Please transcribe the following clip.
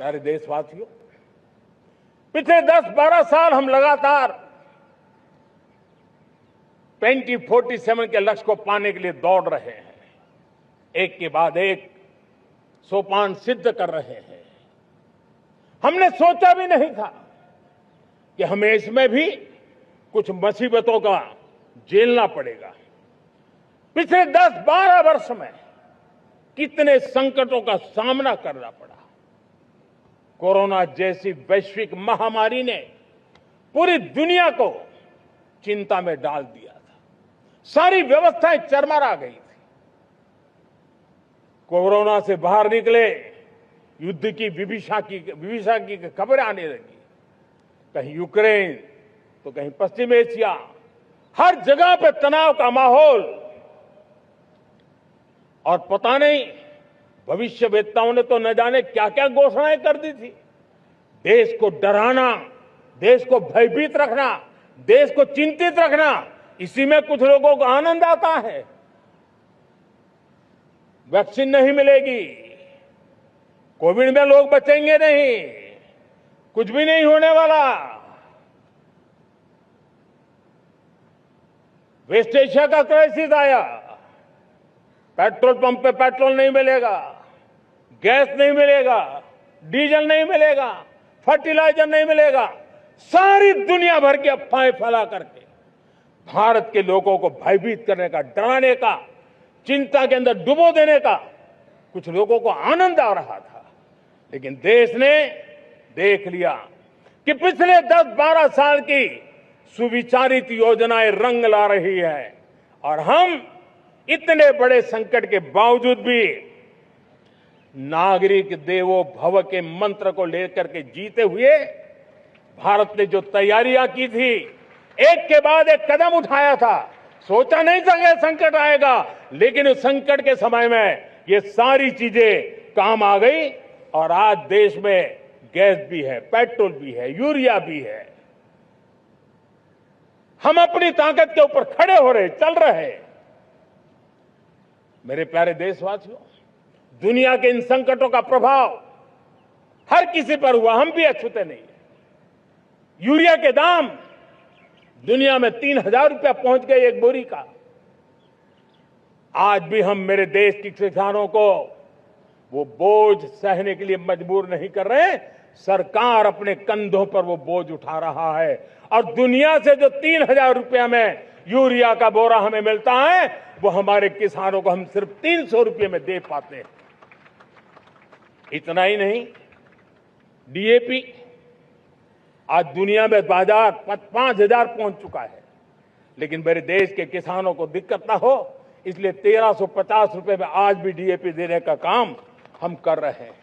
प्यारे देशवासियों, पिछले 10-12 साल हम लगातार 2047 के लक्ष्य को पाने के लिए दौड़ रहे हैं। एक के बाद एक सोपान सिद्ध कर रहे हैं। हमने सोचा भी नहीं था कि हमें इसमें भी कुछ मुसीबतों का झेलना पड़ेगा। पिछले 10-12 वर्ष में कितने संकटों का सामना करना पड़ा। कोरोना जैसी वैश्विक महामारी ने पूरी दुनिया को चिंता में डाल दिया था। सारी व्यवस्थाएं चरमरा गई थी। कोरोना से बाहर निकले, युद्ध की विभीषा की खबरें आने लगी। कहीं यूक्रेन तो कहीं पश्चिम एशिया, हर जगह पे तनाव का माहौल। और पता नहीं भविष्यवेत्ताओं ने तो न जाने क्या क्या घोषणाएं कर दी थी। देश को डराना, देश को भयभीत रखना, देश को चिंतित रखना, इसी में कुछ लोगों को आनंद आता है। वैक्सीन नहीं मिलेगी, कोविड में लोग बचेंगे नहीं, कुछ भी नहीं होने वाला। वेस्ट एशिया का क्राइसिस आया, पेट्रोल पंप पे पेट्रोल नहीं मिलेगा, गैस नहीं मिलेगा, डीजल नहीं मिलेगा, फर्टिलाइजर नहीं मिलेगा। सारी दुनिया भर की अफवाहें फैला करके भारत के लोगों को भयभीत करने का, डराने का, चिंता के अंदर डुबो देने का कुछ लोगों को आनंद आ रहा था। लेकिन देश ने देख लिया कि पिछले 10-12 साल की सुविचारित योजनाएं रंग ला रही है और हम इतने बड़े संकट के बावजूद भी नागरिक देवो भव के मंत्र को लेकर के जीते हुए भारत ने जो तैयारियां की थी, एक के बाद एक कदम उठाया था। सोचा नहीं था कि संकट आएगा, लेकिन उस संकट के समय में ये सारी चीजें काम आ गई और आज देश में गैस भी है, पेट्रोल भी है, यूरिया भी है। हम अपनी ताकत के ऊपर खड़े हो रहे, चल रहे। मेरे प्यारे देशवासियों, दुनिया के इन संकटों का प्रभाव हर किसी पर हुआ, हम भी अछूते नहीं। यूरिया के दाम दुनिया में 3,000 रुपया पहुंच गए एक बोरी का। आज भी हम मेरे देश के किसानों को वो बोझ सहने के लिए मजबूर नहीं कर रहे। सरकार अपने कंधों पर वो बोझ उठा रहा है और दुनिया से जो 3,000 रुपया में यूरिया का बोरा हमें मिलता है, वो हमारे किसानों को हम सिर्फ 300 रुपये में दे पाते हैं। इतना ही नहीं, डीएपी आज दुनिया में बाजार 5,000 पहुंच चुका है। लेकिन मेरे देश के किसानों को दिक्कत ना हो, इसलिए 1,350 रुपये में आज भी डीएपी देने का काम हम कर रहे हैं।